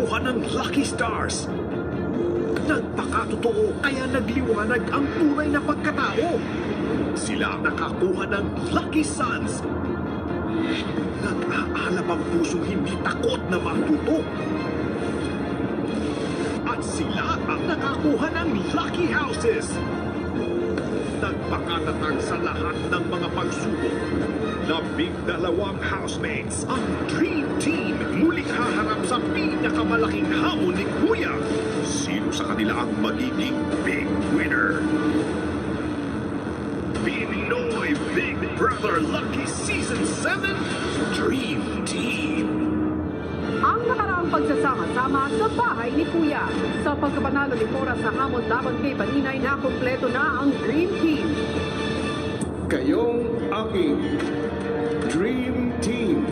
nakakuha ng Lucky Stars. Nagpakatotoo kaya nagliwanag ang tunay na pagkatao. Sila ang nakakuha ng Lucky Sons. Nag-aalab ang pusong hindi takot na matuto. At sila ang nakakuha ng Lucky Houses. Nagpakatatag sa lahat ng mga pagsubok. 12 housemates, ang Dream Team, muling haharap sa pinakamalaking hamon ni Kuya. Sino sa kanila ang magiging big winner? Pinoy Big Brother Lucky Season 7 Dream Team. Ang nakaraang pagsasama-sama sa bahay ni Kuya. Sa pagkapanalo ni Cora sa hamon laban kay Paninay na kumpleto na ang Dream Team. Kayong aking Dream Team.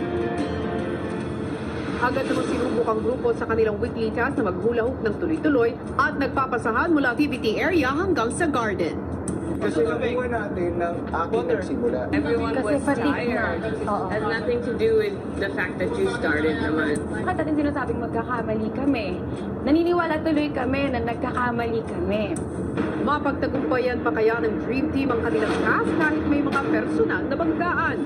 Agad namang sinubok ang grupo sa kanilang weekly task na maghula-hook ng tuloy-tuloy at nagpapasahan mula activity area hanggang sa garden. Kasi nakuha natin ng aking nagsimula. Everyone was Kasi tired. Has nothing to do with the fact that you started naman. Bakit natin sinasabing magkakamali kami? Naniniwala tuloy kami na nagkakamali kami. Mapagtagumpayan pa kaya ng Dream Team ang kanilang task kahit may mga personal na banggaan?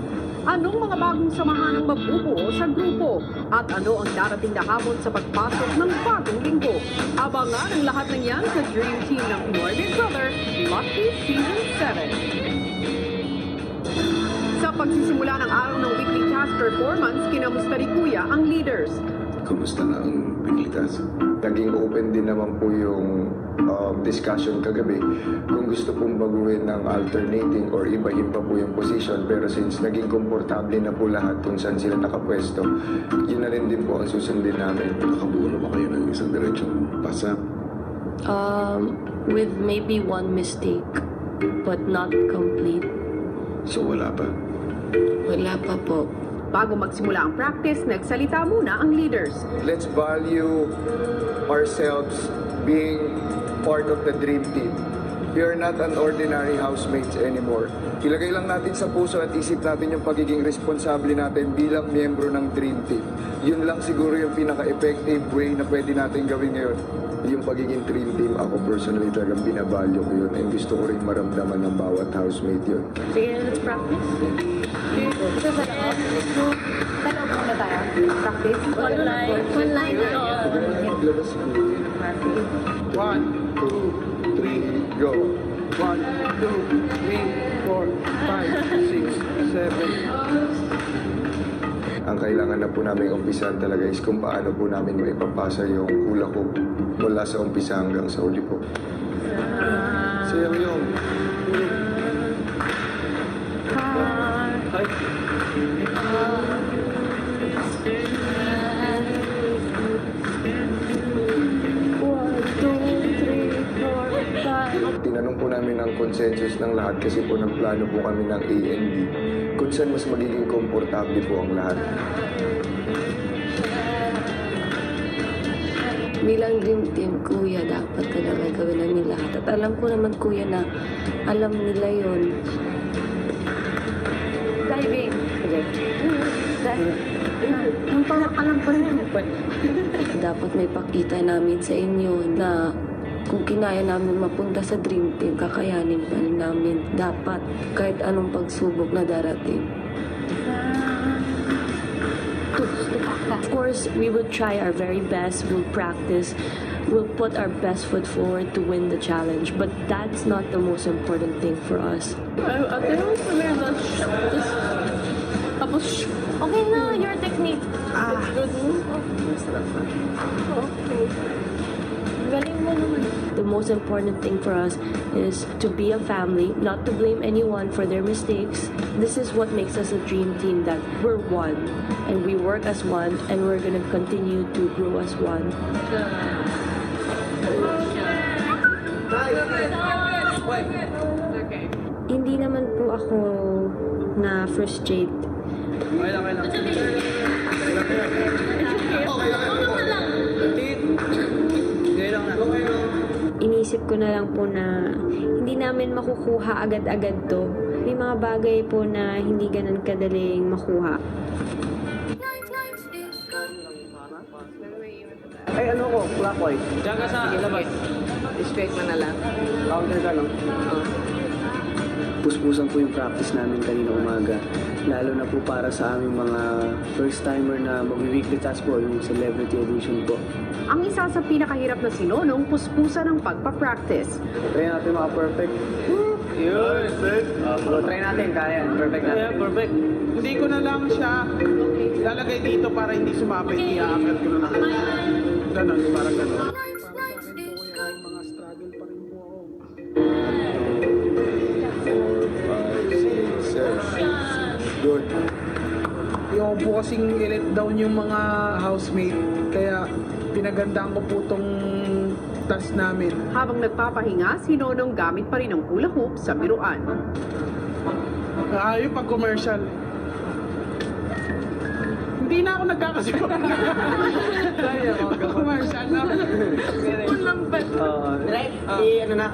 Anong mga bagong samahan ang mabubuo sa grupo? At ano ang darating na hamon sa pagpasok ng bagong linggo? Abangan ang lahat ng yan sa Dream Team ng Pinoy Big Brother Lucky Season 7. Sa pagsisimula ng araw ng weekly task performance, kinamusta ni Kuya ang leaders. Kumusta na ang pinitas? Naging open din naman po yung discussion kagabi kung gusto pong baguhin ng alternating or ibahin pa po yung position, pero since naging komportable na po lahat kung saan sila nakapwesto, yun na rin din po ang susundin namin. Nakabuo na ba kayo ng isang diretsyon pasap? With maybe one mistake, but not complete. So wala pa? Wala pa po. Bago magsimula ang practice, nagsalita muna ang leaders. Let's value ourselves being part of the Dream Team. We are not an ordinary housemates anymore. Ilagay lang natin sa puso at isip natin yung pagiging responsable natin bilang miyembro ng Dream Team. Yun lang siguro yung pinaka-effective way na pwede natin gawin ngayon. Yung pagiging Dream Team, ako personally talagang binavalue ko yun and gusto ko rin maramdaman ng bawat housemate yun. Sige, let's practice. Ito sa loob. Talog muna tayo. Practice. One line. One line. Maglabas mo. 1, 2, 3, go. 1, 2, 3, 4, 5, 6, 7. Ang kailangan na po namin umpisahan talaga is kung paano po namin maipapasa yung hula hoop mula sa umpisa hanggang sa huli po. Sayaw yung. Tinanong po namin ang consensus ng lahat kasi po nagplano po kami ng A and B kung saan mas magiging komportable po ang lahat. Bilang Dream Team, Kuya, dapat talaga gawin namin lahat. At alam ko naman, Kuya, na alam nila yon. Diving. Okay. Ang alam ko rin. Dapat may pakita namin sa inyo na kung kinaya namin mapunta sa Dream Team, kakayanin pa rin namin. Dapat, kahit anong pagsubok na darating. Of course, we would try our very best. We'll practice. We'll put our best foot forward to win the challenge. But that's not the most important thing for us. Okay na, your technique. Galing mo naman. The most important thing for us is to be a family, not to blame anyone for their mistakes. This is what makes us a dream team, that we're one, and we work as one, and we're gonna continue to grow as one. Hindi naman po ako na-frustrate. Inisip ko na lang po na hindi namin makukuha agad-agad to. May mga bagay po na hindi ganun kadaling makuha. clockwise. Diyan ka sa... Sige, labas. Straight mo na lang. Counter ka lang. Puspusan po yung practice namin kanina umaga. Lalo na po para sa aming mga first-timer na mag-weekly task po, yung celebrity edition po. Ang isa sa pinakahirap na sinonong puspusan ng pagpapractice. Try natin mga perfect. Yun. Try natin, kaya. Perfect natin. Yeah, perfect. Hindi ko na lang siya lalagay dito para hindi sumabay. I-aangat ko na lang. Ganon, parang ganon. Mga struggle pa rin po ako. 4, 5, 6, 7. Good. Yung po kasing i-let down yung mga housemate. Kaya pinagandaan ko po tong task namin. Habang nagpapahinga, si Nonong gamit pa rin ang hula hoop sa biruan. Yung pag commercial. Hindi na ako nagkakasipa. Commercial na. Yun lang ba? Right? Ano na,